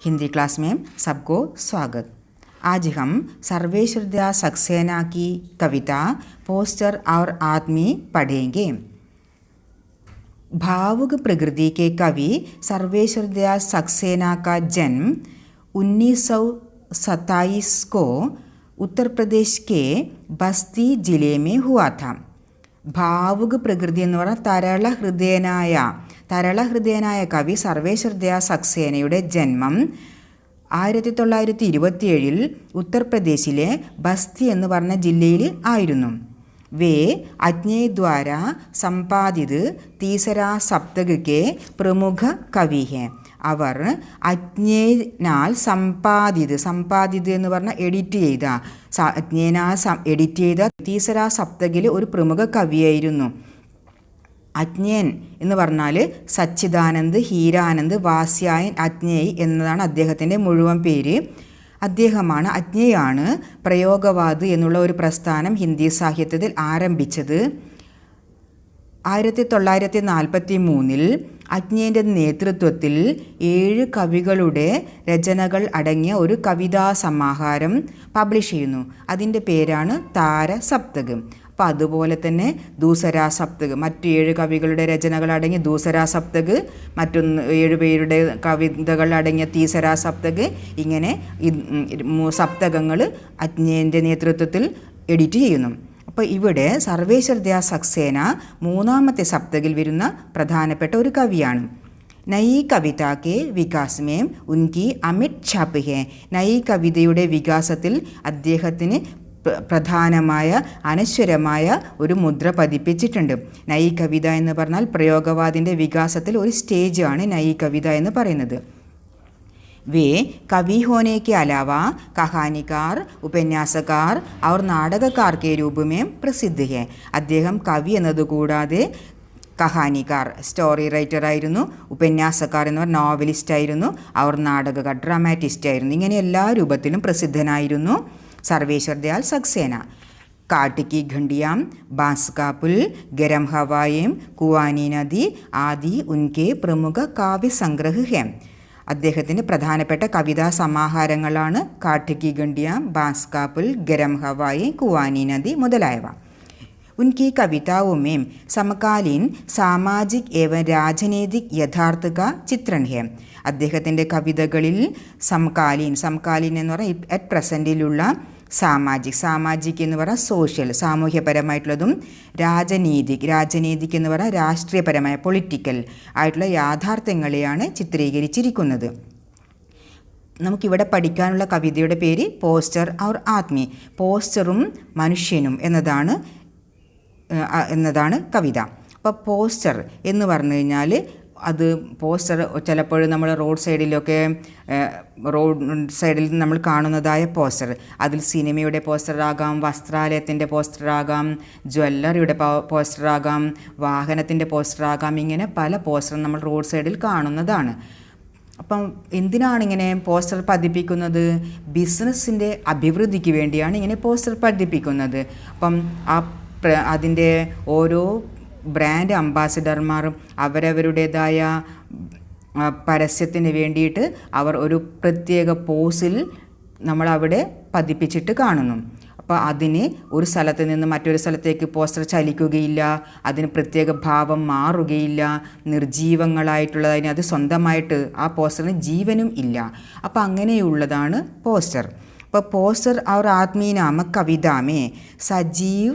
Hindi class में सबको स्वागत। आज हम सर्वेश्वर दयाल सक्सेना की कविता पोस्टर और आदमी पढ़ेंगे। भावुक प्रकृति के कवि सर्वेश्वर दयाल सक्सेना का जन्म 1927 को उत्तर प्रदेश के बस्ती जिले में हुआ था। ഭാവുക പ്രകൃതി എന്ന് പറഞ്ഞാൽ തരള ഹൃദയനായ കവി സർവേശ്വർ ദയാൽ സക്സേനയുടെ ജന്മം 1927 ഉത്തർപ്രദേശിലെ ബസ്തി എന്ന് പറഞ്ഞ ജില്ലയിൽ ആയിരുന്നു. वे अज्ञेय द्वारा संपादित तीसरा सप्तक के प्रमुख कवि हैं. അവർ അജ്ഞേനാൽ സമ്പാദിത് എന്ന് പറഞ്ഞാൽ അജ്ഞേനാൽ എഡിറ്റ് ചെയ്ത തീസര സപ്തകിൽ ഒരു പ്രമുഖ കവിയായിരുന്നു. അജ്ഞേൻ എന്ന് പറഞ്ഞാൽ സച്ചിദാനന്ദ് ഹീരാനന്ദ് വാസ്യായൻ അജ്ഞേയ് എന്നതാണ് അദ്ദേഹത്തിൻ്റെ മുഴുവൻ പേര്. അദ്ദേഹമാണ് അജ്ഞേയാണ് പ്രയോഗവാദ് എന്നുള്ള ഒരു പ്രസ്ഥാനം ഹിന്ദി സാഹിത്യത്തിൽ ആരംഭിച്ചത്. 1943 അജ്ഞേൻ്റെ നേതൃത്വത്തിൽ 7 കവികളുടെ രചനകൾ അടങ്ങിയ ഒരു കവിതാ സമാഹാരം പബ്ലിഷ് ചെയ്യുന്നു. അതിൻ്റെ പേരാണ് താര സപ്തക്. അപ്പോൾ അതുപോലെ തന്നെ ദൂസരാ സപ്തക്, മറ്റു 7 കവികളുടെ രചനകൾ അടങ്ങിയ ദൂസരാ സപ്തക്, മറ്റൊന്ന് 7 പേരുടെ കവിതകൾ അടങ്ങിയ തീസരാ സപ്തക്, ഇങ്ങനെ സപ്തകങ്ങൾ അജ്ഞേൻ്റെ നേതൃത്വത്തിൽ എഡിറ്റ് ചെയ്യുന്നു. അപ്പോൾ ഇവിടെ സർവേശ്വർ ദയാൽ സക്സേന 3ാമത്തെ സപ്തകിൽ വരുന്ന പ്രധാനപ്പെട്ട ഒരു കവിയാണ്. നയി കവിത കെ വികാസ് മേം ഉൻകി അമിത് ഛാപ്പ് ഹെ. നയി കവിതയുടെ വികാസത്തിൽ അദ്ദേഹത്തിന് പ്രധാനമായ അനശ്വരമായ ഒരു മുദ്ര പതിപ്പിച്ചിട്ടുണ്ട്. നയി കവിത എന്ന് പറഞ്ഞാൽ പ്രയോഗവാദിൻ്റെ വികാസത്തിൽ ഒരു സ്റ്റേജാണ് നയി കവിത എന്ന് പറയുന്നത്. वे कवि होने के अलावा कहानीकार, उपन्यासकार और नाटककार के रूप में प्रसिद्ध है. അദ്ദേഹം കവി എന്നതുകൂടാതെ കഹാനിക്കാർ സ്റ്റോറി റൈറ്റർ ആയിരുന്നു, ഉപന്യാസക്കാർ എന്ന് പറഞ്ഞാൽ നോവലിസ്റ്റ് ആയിരുന്നു, അവർ നാടകക്കാർ ഡ്രാമാറ്റിസ്റ്റ് ആയിരുന്നു. ഇങ്ങനെ എല്ലാ രൂപത്തിലും പ്രസിദ്ധനായിരുന്നു സർവേശ്വർ ദയാൽ സക്സേന. काट की घंटियाँ, बांस का पुल, गरम हवाएं, कुआनी नदी आदि उनके प्रमुख काव्य संग्रह हैं. അദ്ദേഹത്തിൻ്റെ പ്രധാനപ്പെട്ട കവിതാ സമാഹാരങ്ങളാണ് കാട്ട് കി ഗണ്ടിയ, ബാൻസ് കാ പുൽ, ഗരം ഹവായി, കുവാനി നദി മുതലായവ. उनकी कविताओं में समकालीन सामाजिक एवं राजनीतिक यथार्थ का चित्रण है. അദ്ദേഹത്തിൻ്റെ കവിതകളിൽ സമകാലീൻ എന്ന് പറഞ്ഞാൽ അറ്റ് പ്രസൻറ്റിലുള്ള സാമാജിക് എന്ന് പറഞ്ഞാൽ സോഷ്യൽ സാമൂഹ്യപരമായിട്ടുള്ളതും, രാജനീതിക് എന്ന് പറഞ്ഞാൽ രാഷ്ട്രീയപരമായ പൊളിറ്റിക്കൽ ആയിട്ടുള്ള യാഥാർത്ഥ്യങ്ങളെയാണ് ചിത്രീകരിച്ചിരിക്കുന്നത്. നമുക്കിവിടെ പഠിക്കാനുള്ള കവിതയുടെ പേര് പോസ്റ്റർ ഔർ ആദ്മി. പോസ്റ്ററും മനുഷ്യനും എന്നതാണ് കവിത. അപ്പോൾ പോസ്റ്റർ എന്ന് പറഞ്ഞു കഴിഞ്ഞാൽ അത് പോസ്റ്റർ ചിലപ്പോൾ നമ്മൾ റോഡ് സൈഡിൽ നമ്മൾ കാണുന്നതായ പോസ്റ്റർ, അതിൽ സിനിമയുടെ പോസ്റ്ററാകാം, വസ്ത്രാലയത്തിൻ്റെ പോസ്റ്ററാകാം, ജ്വല്ലറിയുടെ പോസ്റ്ററാകാം, വാഹനത്തിൻ്റെ പോസ്റ്ററാകാം. ഇങ്ങനെ പല പോസ്റ്ററും നമ്മൾ റോഡ് സൈഡിൽ കാണുന്നതാണ്. അപ്പം എന്തിനാണ് ഇങ്ങനെ പോസ്റ്റർ പതിപ്പിക്കുന്നത്? ബിസിനസ്സിൻ്റെ അഭിവൃദ്ധിക്ക് വേണ്ടിയാണ് ഇങ്ങനെ പോസ്റ്റർ പതിപ്പിക്കുന്നത്. അപ്പം അതിൻ്റെ ഓരോ ബ്രാൻഡ് അംബാസിഡർമാരും അവരവരുടേതായ പരസ്യത്തിന് വേണ്ടിയിട്ട് അവർ ഒരു പ്രത്യേക പോസിൽ നമ്മളവിടെ പതിപ്പിച്ചിട്ട് കാണുന്നു. അപ്പോൾ അതിന് ഒരു സ്ഥലത്ത് നിന്ന് മറ്റൊരു സ്ഥലത്തേക്ക് പോസ്റ്റർ ചലിക്കുകയില്ല, അതിന് പ്രത്യേക ഭാവം മാറുകയില്ല, നിർജീവങ്ങളായിട്ടുള്ളതിന് അത് സ്വന്തമായിട്ട് ആ പോസ്റ്ററിന് ജീവനും ഇല്ല. അപ്പോൾ അങ്ങനെയുള്ളതാണ് പോസ്റ്റർ. അപ്പോൾ പോസ്റ്റർ और आदमी नामक कविता में सजीव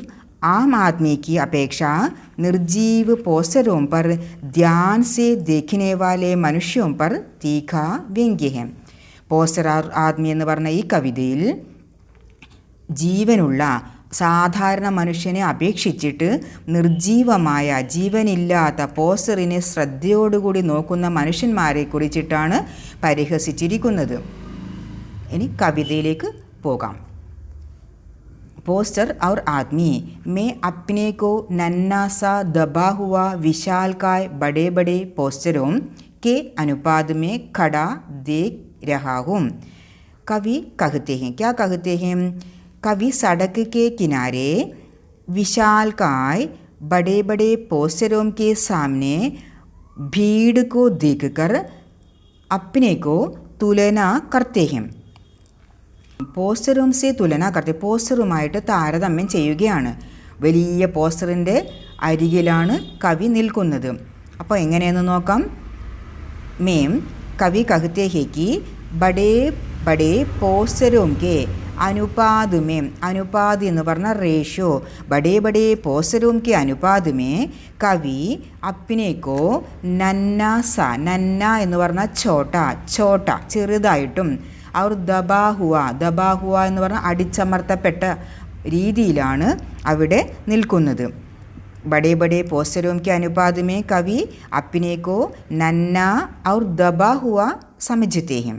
आम आदमी की अपेक्षा निर्जीव पोस्टरों पर ध्यान से देखने वाले मनुष्यों पर तीखा व्यंग्य है. പോസ്റ്റർ और आदमी എന്ന് പറഞ്ഞ ഈ കവിതയിൽ ജീവനുള്ള സാധാരണ മനുഷ്യനെ അപേക്ഷിച്ചിട്ട് നിർജീവമായ ജീവനില്ലാത്ത പോസ്റ്ററിനെ ശ്രദ്ധയോടുകൂടി നോക്കുന്ന മനുഷ്യന്മാരെ കുറിച്ചിട്ടാണ് പരിഹസിച്ചിരിക്കുന്നത്. ഇനി കവിതയിലേക്ക് പോകാം. पोस्टर और आदमी मैं अपने को नन्हा सा दबा हुआ विशालकाय बड़े बड़े पोस्टरों के अनुपात में खड़ा देख रहा हूँ. कवि कहते हैं, क्या कहते हैं? कवि सड़क के किनारे विशालकाय बड़े बड़े पोस्टरों के सामने भीड़ को देखकर अपने को തുലന करते हैं. പോസ്റ്ററും സെ തുലന करते, പോസ്റ്ററുമായിട്ട് താരതമ്യം ചെയ്യുകയാണ്. വലിയ പോസ്റ്ററിൻ്റെ അരികിലാണ് കവി നിൽക്കുന്നത്. അപ്പോൾ എങ്ങനെയെന്ന് നോക്കാം. മേം കവി कहते हैं कि बड़े बड़े पोस्टरों के अनुपात में, अनुपात എന്ന് പറഞ്ഞ റേഷ്യോ, बड़े बड़े पोस्टरों के अनुपात में कवि अपने को नन्ना सा, नन्ना എന്ന് പറഞ്ഞാൽ ഛോട്ട, ഛോട്ട ചെറുതായിട്ടും, और दबा हुआ എന്ന് പറഞ്ഞാൽ അടിച്ചമർത്തപ്പെട്ട രീതിയിലാണ് അവിടെ നിൽക്കുന്നത്. बड़े बड़े पोस्टरों के अनुपात में कवि अपने को नन्ना और दबा हुआ समझते हैं.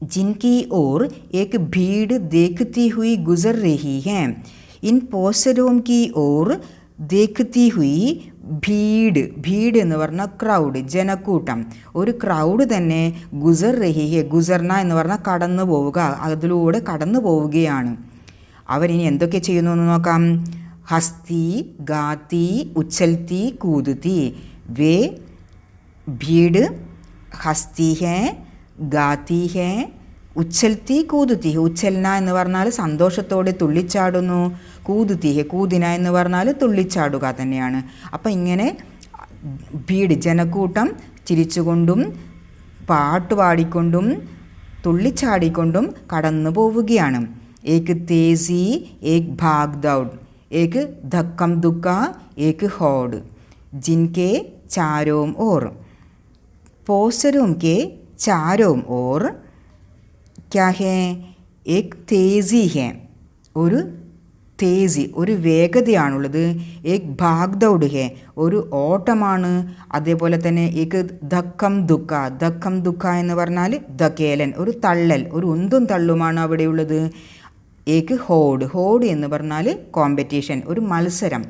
जिनकी ओर एक भीड़ देखती हुई गुजर रही है. इन पोस्टरों की ओर देखती हुई ഭീഡ്, ഭീഡ് എന്ന് പറഞ്ഞാൽ ക്രൗഡ്, ജനക്കൂട്ടം, ഒരു ക്രൗഡ് തന്നെ ഗുസർ രഹി ഹെ, ഗുസർന എന്ന് പറഞ്ഞാൽ കടന്നു പോവുക, അതിലൂടെ കടന്നു പോവുകയാണ്. അവരിനി എന്തൊക്കെ ചെയ്യുന്നു എന്ന് നോക്കാം. ഹസ്തി, ഗാത്തി, ഉച്ചൽത്തി, കൂതുത്തി. വേ ഭീഡ് ഹസ്തി ഹെ, ഗാത്തി ഹെ, ഉച്ചൽത്തി കൂതുത്തി. ഉച്ചൽന എന്ന് പറഞ്ഞാൽ സന്തോഷത്തോടെ തുള്ളിച്ചാടുന്നു, കൂതുത്തി ഹെ, കൂതിന എന്ന് പറഞ്ഞാൽ തുള്ളിച്ചാടുക തന്നെയാണ്. അപ്പം ഇങ്ങനെ ഭീഡ് ജനക്കൂട്ടം ചിരിച്ചുകൊണ്ടും പാട്ടുപാടിക്കൊണ്ടും തുള്ളിച്ചാടിക്കൊണ്ടും കടന്നു പോവുകയാണ്. ഏക് തേസി, ഏക് ഭാഗ് ദൗഡ്, ഏക് ധക്കം ദുക്ക, ഏക് ഹോഡ്. ജിൻകെ ചാരോം ഓർ, പോസ്റ്ററും കെ ചാരോം ഓർ क्या है, एक तेज़ी है, ഒരു തേസി, ഒരു വേഗതയാണുള്ളത്. ഏക് ഭാഗ് ദൗഡ് ഹെ, ഒരു ഓട്ടമാണ്. അതേപോലെ തന്നെ ഏക് ധക്കം ദുഃഖ, ധക്കം ദുഃഖ എന്ന് പറഞ്ഞാൽ ധക്കേലൻ, ഒരു തള്ളൽ, ഒരു ഉന്തും തള്ളുമാണ് അവിടെയുള്ളത്. ഏക് ഹോഡ്, ഹോഡ് എന്ന് പറഞ്ഞാൽ കോമ്പറ്റീഷൻ, ഒരു മത്സരം,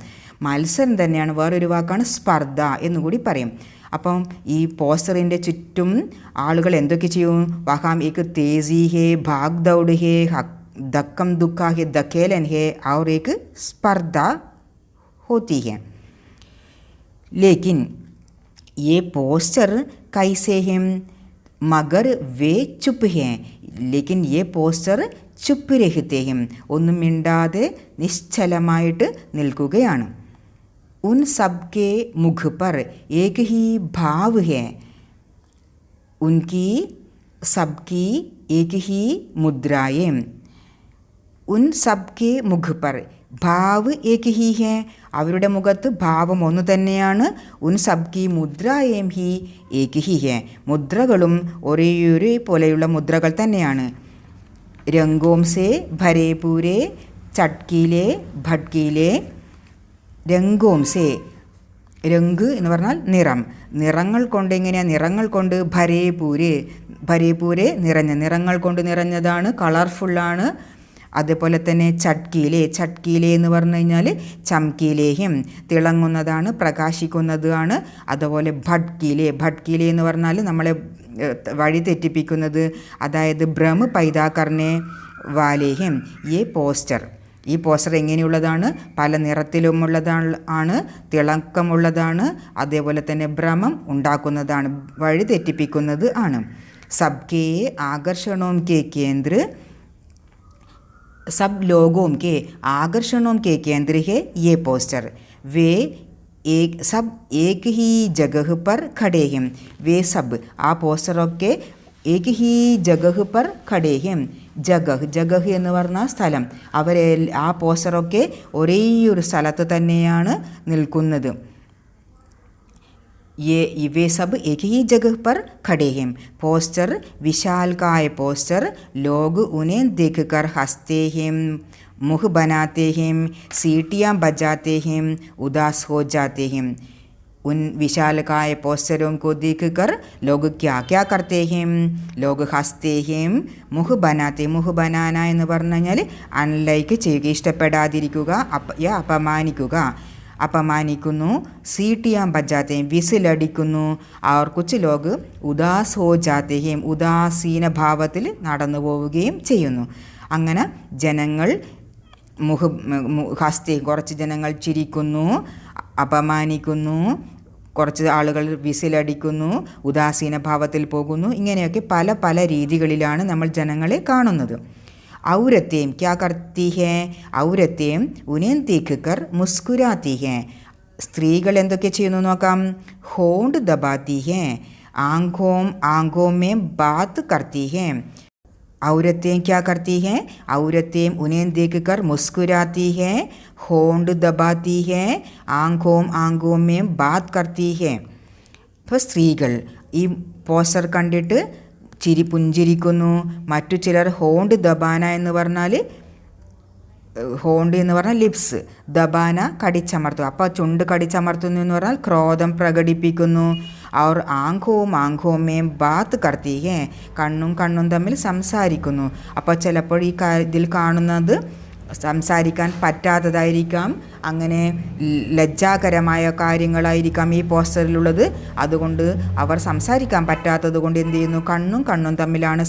മത്സരം തന്നെയാണ്. വേറൊരു വാക്കാണ് സ്പർദ്ധ എന്നുകൂടി പറയും. അപ്പം ഈ പോസ്റ്ററിൻ്റെ ചുറ്റും ആളുകൾ എന്തൊക്കെ ചെയ്യും. വഹാം ഏക് തേസി ഹേ, ഭാഗ് ദൗഡ് ഹേ, ധക്കം ദുഃഖ ഹേ, ധക്കേലൻ ഹേ, और एक स्पर्धा होती है. लेकिन ये पोस्टर कैसे हैं, मगर वे चुप हैं. लेकिन ये पोस्टर ചുപ്പ് രഹിതേയും, ഒന്നും മിണ്ടാതെ നിശ്ചലമായിട്ട് നിൽക്കുകയാണ്. ഉൻ സബ്കെ മുഖ് പർ ഏക് ഹി ഭാവ് ഹെ, ഉൻകി സബ്കി ഏക് ഹി മുദ്രായേം. ഉൻ സബ്കെ മുഖ് പർ ഭാവ് ഏക് ഹി ഹെ, അവരുടെ മുഖത്ത് ഭാവം ഒന്ന് തന്നെയാണ്. ഉൻ സബ്കി മുദ്രായേം ഹി ഏക് ഹി ഹെ, മുദ്രകളും ഒരേ പോലെയുള്ള മുദ്രകൾ തന്നെയാണ്. രംഗോം സെ ഭരേ പൂരേ ചട്കീലേ ഭട്കീലേ. രംഗോം സെ, രംഗ് എന്ന് പറഞ്ഞാൽ നിറം, നിറങ്ങൾ കൊണ്ട് എങ്ങനെയാണ്, നിറങ്ങൾ കൊണ്ട് ഭരേ പൂരേ, ഭരേ പൂരേ നിറഞ്ഞ, നിറങ്ങൾ കൊണ്ട് നിറഞ്ഞതാണ്, കളർഫുള്ളാണ്. അതേപോലെ തന്നെ ചട്കീലേ, ചട്കീലേ എന്ന് പറഞ്ഞു കഴിഞ്ഞാൽ ചംകീലേഹ്യം, തിളങ്ങുന്നതാണ്, പ്രകാശിക്കുന്നതാണ്. അതുപോലെ ഭട്കീലേ, ഭട്കീലേ എന്ന് പറഞ്ഞാൽ നമ്മളെ വഴി തെറ്റിപ്പിക്കുന്നത്, അതായത് ഭ്രമ പൈദാ കർണേ വാലേഹ്യം. ഈ പോസ്റ്റർ, ഈ പോസ്റ്റർ എങ്ങനെയുള്ളതാണ്, പല നിറത്തിലുമുള്ളതാണ്, തിളക്കമുള്ളതാണ്, അതേപോലെ തന്നെ ഭ്രമം ഉണ്ടാക്കുന്നതാണ്, വഴി തെറ്റിപ്പിക്കുന്നത് ആണ്. സബ്കെ ആകർഷണോം കെ കേന്ദ്ര, सब लोगों के आकर्षणों के केंद्र है ये पोस्टर. वे सब एक ही जगह पर खड़े हैं. वे सब आ पोस्टरों के एक ही जगह पर खड़े हैं. ജഗഹ്, ജഗഹ് എന്ന് പറഞ്ഞാൽ സ്ഥലം. അവരെ ആ പോസ്റ്ററൊക്കെ ഒരേ ഒരു സ്ഥലത്ത് തന്നെയാണ് നിൽക്കുന്നത്. वे सब एक ही जगह पर खड़े हैं. पोस्टर विशालकाय पोस्टर, लोग उन्हें देखकर हंसते हैं, मुँह बनाते हैं, सीटियाँ बजाते हैं, उदास हो जाते हैं. उन विशालकाय पोस्टरों को देखकर लोग क्या क्या करते हैं, लोग हंसते हैं, मुँह बनाते. मुँह बनाना എന്ന് പറഞ്ഞു കഴിഞ്ഞാൽ അൺലൈക്ക് ചെയ്യുക, ഇഷ്ടപ്പെടാതിരിക്കുക, അപമാനിക്കുക, അപമാനിക്കുന്നു. സീട്ടിയാൻ ബജാത്തെ, വിസിലടിക്കുന്നു. അവർ കുച്ച് ലോഗ് ഉദാസ് ഹോ ജാത്തെ ഹേം, ഉദാസീന ഭാവത്തിൽ നടന്നു പോവുകയും ചെയ്യുന്നു. അങ്ങനെ ജനങ്ങൾ ഹസ്തി, കുറച്ച് ജനങ്ങൾ ചിരിക്കുന്നു, അപമാനിക്കുന്നു, കുറച്ച് ആളുകൾ വിസിലടിക്കുന്നു, ഉദാസീന ഭാവത്തിൽ പോകുന്നു. ഇങ്ങനെയൊക്കെ പല പല രീതികളിലാണ് നമ്മൾ ജനങ്ങളെ കാണുന്നത്. ഔരത്തേം ക്യാ കർത്തി ഹേ, ഔരത്തേം ഉനേം ദേഖ് കർ മുസ്കുരാത്തി ഹേ. സ്ത്രീകൾ എന്തൊക്കെ ചെയ്യുന്നു നോക്കാം. ഹോണ്ട് ദബാത്തി ഹേ, ആങ്കോ മേ ബാത്ത് കർത്തി ഹേ. औरतें क्या करती हैं, औरतें उन्हें देखकर मुस्कुराती हैं, होंठ दबाती हैं, आंखों में बात करती हैं. അപ്പോൾ സ്ത്രീകൾ ഈ പോസ്റ്റർ കണ്ടിട്ട് പുഞ്ചിരിക്കുന്നു. മറ്റു ചിലർ ഹോണ്ട് ദബാന എന്ന് പറഞ്ഞാൽ, ഹോണ്ട് എന്ന് പറഞ്ഞാൽ ലിപ്സ്, ദബാന കടിച്ചമർത്തുക. അപ്പോൾ ചുണ്ട് കടിച്ചമർത്തുന്നു എന്ന് പറഞ്ഞാൽ ക്രോധം പ്രകടിപ്പിക്കുന്നു. അവർ ആങ്കോമേ ബാത്ത് കർത്തി ഹേ, കണ്ണും തമ്മിൽ സംസാരിക്കുന്നു. അപ്പോൾ ചിലപ്പോൾ ഈ ഇതിൽ കാണുന്നത് സംസാരിക്കാൻ പറ്റാത്തതായിരിക്കാം, അങ്ങനെ ലജ്ജാകരമായ കാര്യങ്ങളായിരിക്കാം ഈ പോസ്റ്ററിലുള്ളത്. അതുകൊണ്ട് അവർ സംസാരിക്കാൻ പറ്റാത്തത് കൊണ്ട് എന്ത് ചെയ്യുന്നു, കണ്ണും തമ്മിലാണ്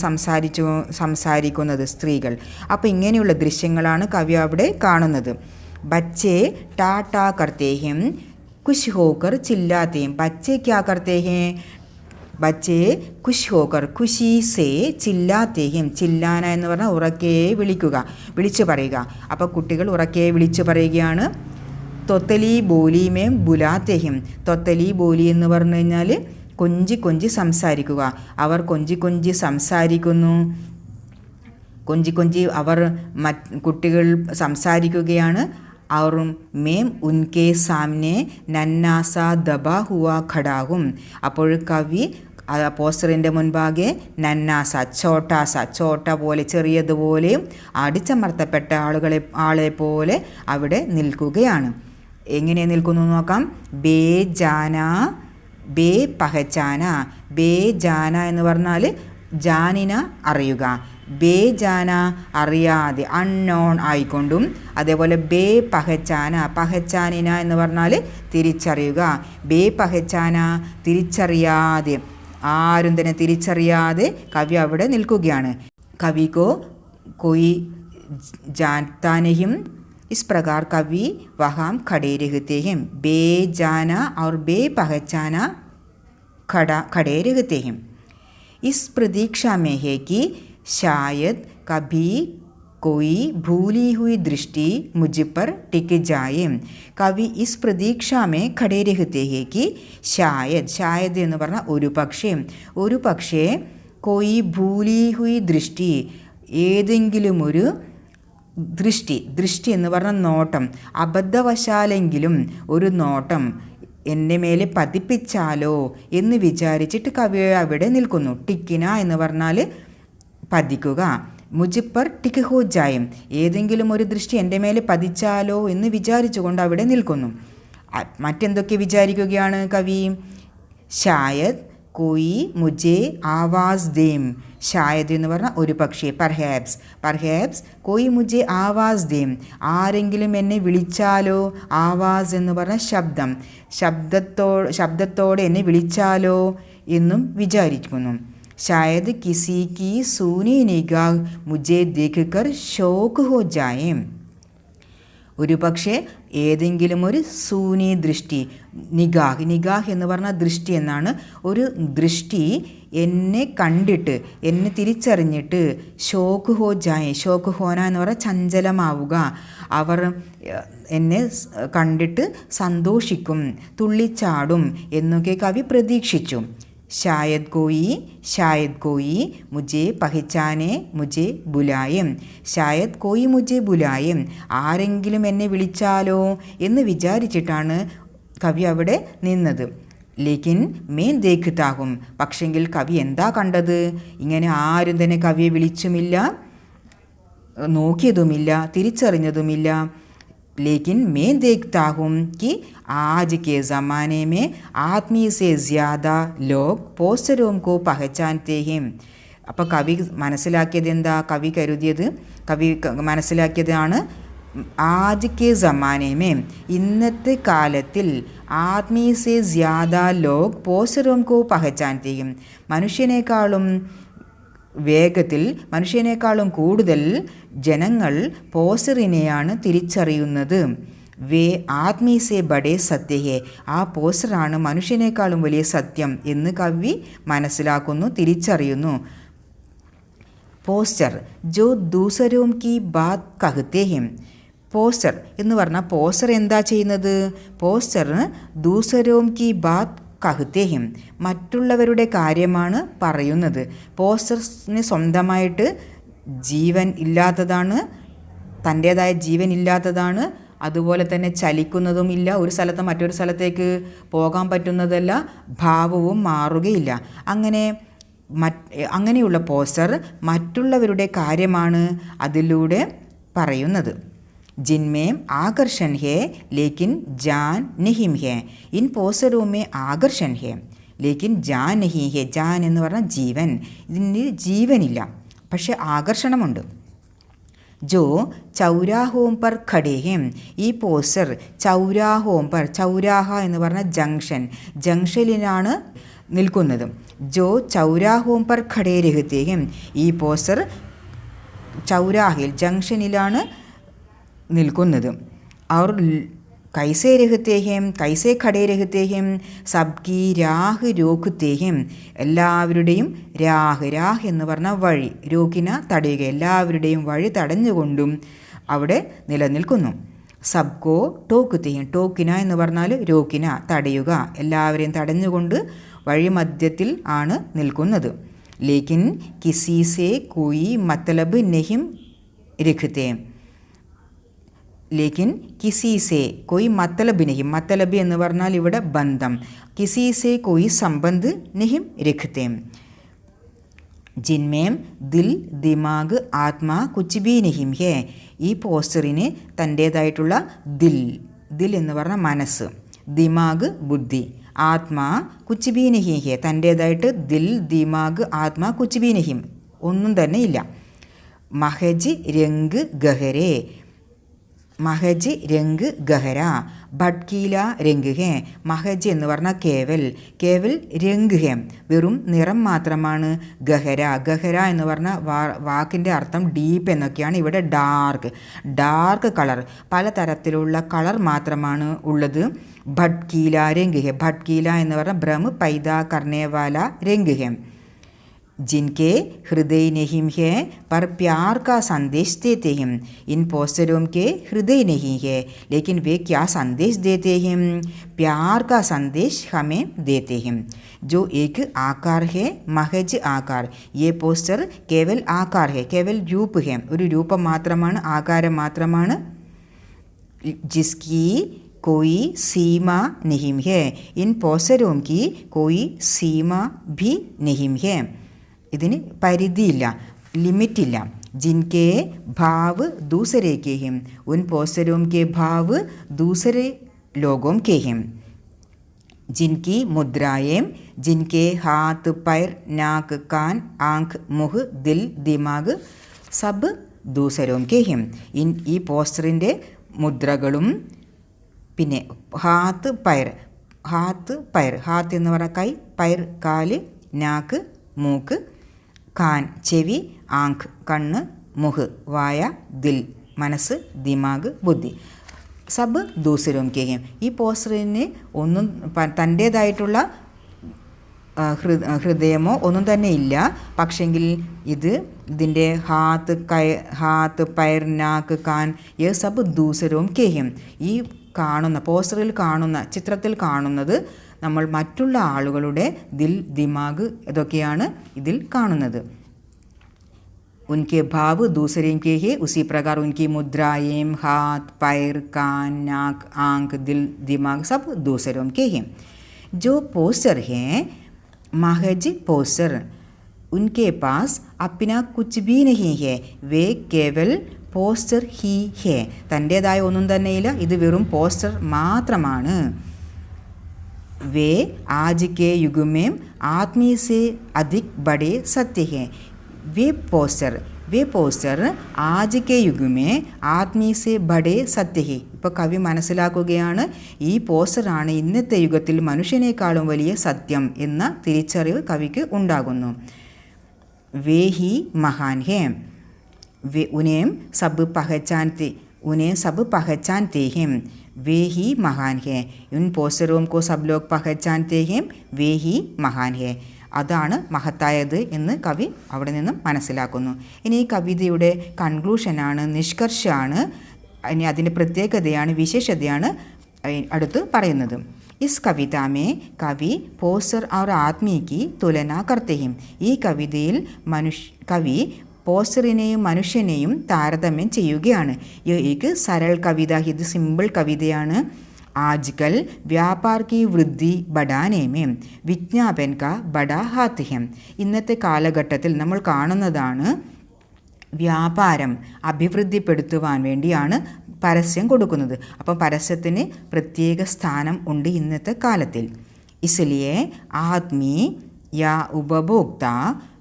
സംസാരിക്കുന്നത് സ്ത്രീകൾ. അപ്പോൾ ഇങ്ങനെയുള്ള ദൃശ്യങ്ങളാണ് കവി അവിടെ കാണുന്നത്. ബച്ചേ ടാ കർത്തേ ഹേം, खुश होकर चिल्लाते हैं. बच्चे क्या करते हैं, ബച്ചേ ഖുഷ് ഹോക്കർ, ഖുഷി സേ ചില്ലാത്തേ ഹിം. ചില്ലാന എന്ന് പറഞ്ഞാൽ ഉറക്കെ വിളിച്ചു പറയുക. അപ്പോൾ കുട്ടികൾ ഉറക്കെ വിളിച്ചു പറയുകയാണ്. തൊത്തലി ബോലി മേം ബുലാത്തേ ഹിം. തൊത്തലി ബോലി എന്ന് പറഞ്ഞു കഴിഞ്ഞാൽ കൊഞ്ചി സംസാരിക്കുക. അവർ കൊഞ്ചി സംസാരിക്കുന്നു. അവർ കുട്ടികൾ സംസാരിക്കുകയാണ്. और മേം ഉൻകെ സാമനെ നന്നാസ ദബാ ഹുവ ഖടാഹും. അപ്പോൾ കവി പോസ്റ്ററിൻ്റെ മുൻപാകെ നന്നാസ, ചോട്ട പോലെ, ചെറിയതുപോലെ അടിച്ചമർത്തപ്പെട്ട ആളെ പോലെ അവിടെ നിൽക്കുകയാണ്. എങ്ങനെ നിൽക്കുന്നു നോക്കാം. ബേ പഹച്ചാന. ബേ ജാന എന്ന് പറഞ്ഞാൽ ജാനിന അറിയുക, ബേജാന അറിയാതെ, അൺനോൺ ആയിക്കൊണ്ടും. അതേപോലെ ബേ പഹച്ചാനിന എന്ന് പറഞ്ഞാൽ തിരിച്ചറിയുക. ബേ പഹച്ചാന തിരിച്ചറിയാതെ, ആരും തന്നെ തിരിച്ചറിയാതെ കവി അവിടെ നിൽക്കുകയാണ്. കവിക്കോ कोई जानता नहीं, इस प्रकार कवि वहाँ खड़े रहते हैं. बेजाना और बेपहचाना खड़े रहते हैं. इस प्रतीक्षा में है कि शायद कभी कोई भूली हुई दृष्टि मुझ पर टिक जाए. कवि इस प्रतीक्षा में खड़े रहते हैं कि शायद എന്ന് പറഞ്ഞാൽ ഒരു പക്ഷേ कोई भूली हुई दृष्टि, ഏതെങ്കിലും ഒരു ദൃഷ്ടി എന്ന് പറഞ്ഞാൽ നോട്ടം, അബദ്ധവശാലെങ്കിലും ഒരു നോട്ടം എൻ്റെ മേലെ പതിപ്പിച്ചാലോ എന്ന് വിചാരിച്ചിട്ട് കവി അവിടെ നിൽക്കുന്നു. ടിക്കിന എന്ന് പറഞ്ഞാൽ പതിക്കുക. മുജിപ്പർ ടിക്ക് ഹോ ജായം, ഏതെങ്കിലും ഒരു ദൃഷ്ടി എൻ്റെ മേലെ പതിച്ചാലോ എന്ന് വിചാരിച്ചുകൊണ്ട് അവിടെ നിൽക്കുന്നു. മറ്റെന്തൊക്കെ വിചാരിക്കുകയാണ് കവി? ഷായദ് കോയി മുജെ ആവാസ് ദേം. ഷായദ് എന്ന് പറഞ്ഞാൽ ഒരു പക്ഷേ, പർഹാപ്സ് കോയി മുജെ ആവാസ് ദേം, ആരെങ്കിലും എന്നെ വിളിച്ചാലോ. ആവാസ് എന്ന് പറഞ്ഞാൽ ശബ്ദത്തോടെ എന്നെ വിളിച്ചാലോ എന്നും വിചാരിക്കുന്നു. शायद किसी की सूनी निगाह मुझे देखकर शौक हो जाए. ഒരു പക്ഷേ ഏതെങ്കിലും ഒരു സൂനി ദൃഷ്ടി, നിഗാഹ് എന്ന് പറഞ്ഞാൽ ദൃഷ്ടി എന്നാണ്. ഒരു ദൃഷ്ടി എന്നെ കണ്ടിട്ട്, എന്നെ തിരിച്ചറിഞ്ഞിട്ട് ഷോക്ക് ഹോ ജായേ, ഷോക്ക് ഹോന എന്ന് പറഞ്ഞാൽ ചഞ്ചലമാവുക, അവർ എന്നെ കണ്ടിട്ട് സന്തോഷിക്കും, തുള്ളിച്ചാടും എന്നൊക്കെ കവി പ്രതീക്ഷിച്ചു. शायद कोई मुझे पहचाने मुझे बुलाए. शायद कोई मुझे बुलाए, ആരെങ്കിലും എന്നെ വിളിച്ചാലോ എന്ന് വിചാരിച്ചിട്ടാണ് കവി അവിടെ നിന്നത്. ലേക്കിൻ മേൻ ദേഖ്താഹും, പക്ഷെങ്കിൽ കവി എന്താ കണ്ടത്? ഇങ്ങനെ ആരും തന്നെ കവിയെ വിളിച്ചുമില്ല, നോക്കിയതുമില്ല, തിരിച്ചറിഞ്ഞതുമില്ല. लेकिन मैं देखता हूँ कि आज के ज़माने में आदमी से ज़्यादा लोग पोस्टरों को पहचानते हैं. അപ്പോൾ കവി മനസ്സിലാക്കിയത് എന്താ? കവി മനസ്സിലാക്കിയതാണ് ആജ് കെ സമാനമേ, ഇന്നത്തെ കാലത്തിൽ ആദ്മി സെ ജ്യാദാ ലോഗ് പോസ്റ്ററും കോ പഹച്ചാൻതേ ഹൈം, മനുഷ്യനേക്കാളും കൂടുതൽ ജനങ്ങൾ പോസ്റ്ററിനെയാണ് തിരിച്ചറിയുന്നത്. വേ ആത്മീ സേ ബഡേ സത്യ ഹേ, ആ പോസ്റ്ററാണ് മനുഷ്യനേക്കാളും വലിയ സത്യം എന്ന് കവി മനസ്സിലാക്കുന്നു, തിരിച്ചറിയുന്നു. പോസ്റ്റർ ജോ ദൂസരോം കി ബാത് കഹത്തെ ഹെം. പോസ്റ്റർ എന്ന് പറഞ്ഞാൽ പോസ്റ്റർ എന്താ ചെയ്യുന്നത്? പോസ്റ്റർ ദൂസരോം കി ബാത് കഹത്തെ ഹെം, മറ്റുള്ളവരുടെ കാര്യമാണ് പറയുന്നത്. പോസ്റ്ററിന് സ്വന്തമായിട്ട് ജീവൻ ഇല്ലാത്തതാണ്, തൻ്റേതായ ജീവൻ ഇല്ലാത്തതാണ്. അതുപോലെ തന്നെ ചലിക്കുന്നതും ഇല്ല, ഒരു സ്ഥലത്ത് മറ്റൊരു സ്ഥലത്തേക്ക് പോകാൻ പറ്റുന്നതല്ല, ഭാവവും മാറുകയില്ല. അങ്ങനെയുള്ള പോസ്റ്റർ മറ്റുള്ളവരുടെ കാര്യമാണ് അതിലൂടെ പറയുന്നത്. जिनमें आकर्षण है लेकिन जान नहीं है. इन पोस्टरों में आकर्षण है लेकिन जान नहीं है. जान എന്ന് പറഞ്ഞാൽ ജീവൻ, ഇതിന് ജീവനില്ല പക്ഷെ ആകർഷണമുണ്ട്. जो ചൗരാഹോം പർ ഖടേ ഹെം, ഈ പോസ്റ്റർ ചൗരാഹോം പർ, ചൗരാഹ എന്ന് പറഞ്ഞാൽ ജംഗ്ഷൻ, ജംഗ്ഷനിലാണ് നിൽക്കുന്നത്. ജോ ചൗരാഹോം പർ ഖടേ രഹത്തെ ഹെം, ഈ പോസ്റ്റർ ചൗരാഹിൽ ജംഗ്ഷനിലാണ് നിൽക്കുന്നത്. और कैसे रहते हैं, कैसे खड़े रहते हैं, सबकी राह रोकते हैं, എല്ലാവരുടെയും രാഹ്, രാഹ് എന്ന് പറഞ്ഞാൽ വഴി, രോക്കിന തടയുക, എല്ലാവരുടെയും വഴി തടഞ്ഞുകൊണ്ടും അവിടെ നിലനിൽക്കുന്നു. സബ്കോ ടോക്കത്തെ ഹെം, ടോക്കിന എന്ന് പറഞ്ഞാൽ രോക്കിന തടയുക, എല്ലാവരെയും തടഞ്ഞുകൊണ്ട് വഴി മധ്യത്തിൽ ആണ് നിൽക്കുന്നത്. ലേക്കിൻ കിസി സേ കോയി മത്ലബ് നഹിം രഖത്തെ. ലേക്കിൻ കിസി സേ കോയി മത്തലബ് നഹിം, മത്തലബ് എന്ന് പറഞ്ഞാൽ ഇവിടെ ബന്ധം. കിസി സേ കോയി സംബന്ധ് നഹിം രഖത്തെ. ജിൻമേം ദിൽ ദിമാഗ് ആത്മാ കുച്ച് ബി നഹിം ഹേ, ഈ പോസ്റ്ററിന് തൻ്റേതായിട്ടുള്ള ദിൽ, ദിൽ എന്ന് പറഞ്ഞാൽ മനസ്സ്, ദിമാഗ് ബുദ്ധി, ആത്മാ കുച്ച് ബി നഹിം ഹേ, തൻ്റേതായിട്ട് ദിൽ ദിമാഗ് ആത്മാ കുച്ച് ബി നഹിം, ഒന്നും തന്നെ ഇല്ല. മഹജ് രംഗ് ഗഹരേ, മഹജ് രംഗ് ഗഹര, ഭട്കീല രംഗ് ഹേ. മഹജ് എന്ന് പറഞ്ഞാൽ കേവൽ, കേവൽ രംഗ് ഹേ വെറും നിറം മാത്രമാണ്. ഗഹര, ഗഹര എന്ന് പറഞ്ഞാൽ വാക്കിൻ്റെ അർത്ഥം ഡീപ്പ് എന്നൊക്കെയാണ്. ഇവിടെ ഡാർക്ക്, ഡാർക്ക് കളർ, പലതരത്തിലുള്ള കളർ മാത്രമാണ് ഉള്ളത്. ഭട്കീല രംഗ് ഹേ, ഭട്കീല എന്ന് പറഞ്ഞാൽ ഭ്രമ് പൈദാ കർണേവാല രംഗ് ഹേ. जिनके हृदय नहीं है पर प्यार का संदेश देते हैं. इन पोस्टरों के हृदय नहीं है लेकिन वे क्या संदेश देते हैं? प्यार का संदेश हमें देते हैं. जो एक आकार है, महज आकार, ये पोस्टर केवल आकार है, केवल रूप है, ഒരു രൂപം മാത്രമാണ്, ആകാരം മാത്രമാണ്. जिसकी कोई सीमा नहीं है. इन पोस्टरों की कोई सीमा भी नहीं है, ഇതിന് പരിധിയില്ല, ലിമിറ്റില്ല. ജിൻകെ ഭാവ് ദൂസരെ കെ ഹിം, ഉൻ പോസ്റ്റരോം കെ ഭാവ് ദൂസരെ ലോഗോം കെ ഹിം. ജിൻകി മുദ്രായേം, ജിൻകെ ഹാത്ത് പൈർ നാക്ക് കാൻ ആങ്ക് മുഹ് ദിൽ ദിമാഗ് സബ് ദൂസരോം കെ ഹിം. ഈ പോസ്റ്ററിൻ്റെ മുദ്രകളും പിന്നെ ഹാത്ത് പൈർ, ഹാത്ത് പൈർ, ഹാത്ത് എന്ന് പറഞ്ഞാൽ കൈ, പൈർ കാല്, നാക്ക് മൂക്ക്, കാൻ ചെവി, ആങ്ക് കണ്ണ്, മുഹ് വായ, ദിൽ മനസ്സ്, ദിമാഗ് ബുദ്ധി, സബ് ദൂസരോം കെ ഹിം. ഈ പോസ്റ്ററിന് ഒന്നും തൻ്റേതായിട്ടുള്ള ഹൃദയമോ ഒന്നും തന്നെ ഇല്ല. പക്ഷെങ്കിൽ ഇതിൻ്റെ ഹാത്ത് പൈർ നാക്ക് കാൻ യേ സബ് ദൂസരോം കെ ഹിം. ഈ കാണുന്ന പോസ്റ്ററിൽ കാണുന്ന, ചിത്രത്തിൽ കാണുന്നത് നമ്മൾ മറ്റുള്ള ആളുകളുടെ ദിൽ ദിമാഗ് ഇതൊക്കെയാണ് ഇതിൽ കാണുന്നത്. ഉൻകെ ഭാവ് ദൂസരേം K hey ഉസി പ്രകാർ ഉൻകി മുദ്രായേം Haat Pyre can നാക്ക് ആങ്ക് ദിൽ ദിമാഗ് സബ് ദൂസരോം കെ ഹേ. जो पोस्टर हैं महज पोस्टर, उनके पास अपना कुछ भी नहीं है, वे केवल പോസ്റ്റർ ഹി ഹേ, തൻ്റേതായ ഒന്നും തന്നെയില്ല, ഇത് വെറും പോസ്റ്റർ മാത്രമാണ്. വേ ആജ് കെ യുഗ് മേം ആത്മീ സേ അധിക് ബഡേ സത്യ ഹേ. വേ പോസ്റ്റർ ആജ് കെ യുഗ് മേ ആത്മീ സേ ബഡേ സത്യ ഹേ. ഇപ്പോൾ കവി മനസ്സിലാക്കുകയാണ്, ഈ പോസ്റ്ററാണ് ഇന്നത്തെ യുഗത്തിൽ മനുഷ്യനേക്കാളും വലിയ സത്യം എന്ന തിരിച്ചറിവ് കവിക്ക് ഉണ്ടാകുന്നു. വേ ഹി മഹാൻ ഹേ, वे उन्हें सब पहचानते, उन्हें सब पहचानते हैं, वे ही महान है. उन പോസ്റ്ററും को सब लोग पहचानते हैं, वे ही महान है. അതാണ് മഹത്തായത് എന്ന് കവി അവിടെ നിന്നും മനസ്സിലാക്കുന്നു. ഇനി ഈ കവിതയുടെ കൺക്ലൂഷനാണ്, നിഷ്കർഷമാണ്, ഇനി അതിൻ്റെ പ്രത്യേകതയാണ്, വിശേഷതയാണ് അടുത്ത് പറയുന്നത്. ഇസ് കവിത മേ കവി പോസ്റ്റർ और आदमी की तुलना करते हैं. ഈ കവിതയിൽ കവി പോസ്റ്ററിനെയും മനുഷ്യനെയും താരതമ്യം ചെയ്യുകയാണ്. एक सरल कविता, ഇത് സിമ്പിൾ കവിതയാണ്. आजकल व्यापार की वृद्धി बढ़ाने में विज्ञापन का बड़ा हाथ है. ഇന്നത്തെ കാലഘട്ടത്തിൽ നമ്മൾ കാണുന്നതാണ് വ്യാപാരം അഭിവൃദ്ധിപ്പെടുത്തുവാൻ വേണ്ടിയാണ് പരസ്യം കൊടുക്കുന്നത്. അപ്പം പരസ്യത്തിന് പ്രത്യേക സ്ഥാനം ഉണ്ട് ഇന്നത്തെ കാലത്തിൽ. इसलिए आदमी या उपभोक्ता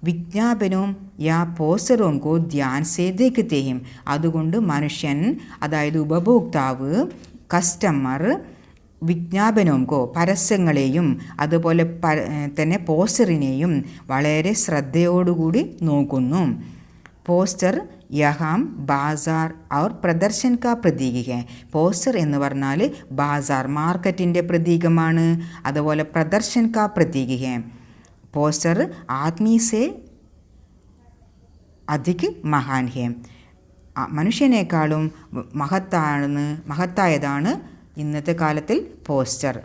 വിജ്ഞാപനവും യാ പോസ്റ്ററും കോ ധ്യാൻ സേ ദേഖത്തെ ഹം. അതുകൊണ്ട് മനുഷ്യൻ, അതായത് ഉപഭോക്താവ്, കസ്റ്റമർ, വിജ്ഞാപനവും കോ പരസ്യങ്ങളെയും അതുപോലെ തന്നെ പോസ്റ്ററിനെയും വളരെ ശ്രദ്ധയോടുകൂടി നോക്കുന്നു. പോസ്റ്റർ യഹാം ബാസാർ ഔർ പ്രദർശൻ കാ പ്രതീക ഹെ. പോസ്റ്റർ എന്ന് പറഞ്ഞാൽ ബാസാർ, മാർക്കറ്റിൻ്റെ പ്രതീകമാണ്. അതുപോലെ പ്രദർശൻ കാ പ്രതീക ഹെ. പോസ്റ്റർ ആദ്മി സേ അധിക് മഹാൻ ഹെ. മനുഷ്യനേക്കാളും മഹത്തായതാണ് ഇന്നത്തെ കാലത്തിൽ പോസ്റ്റർ.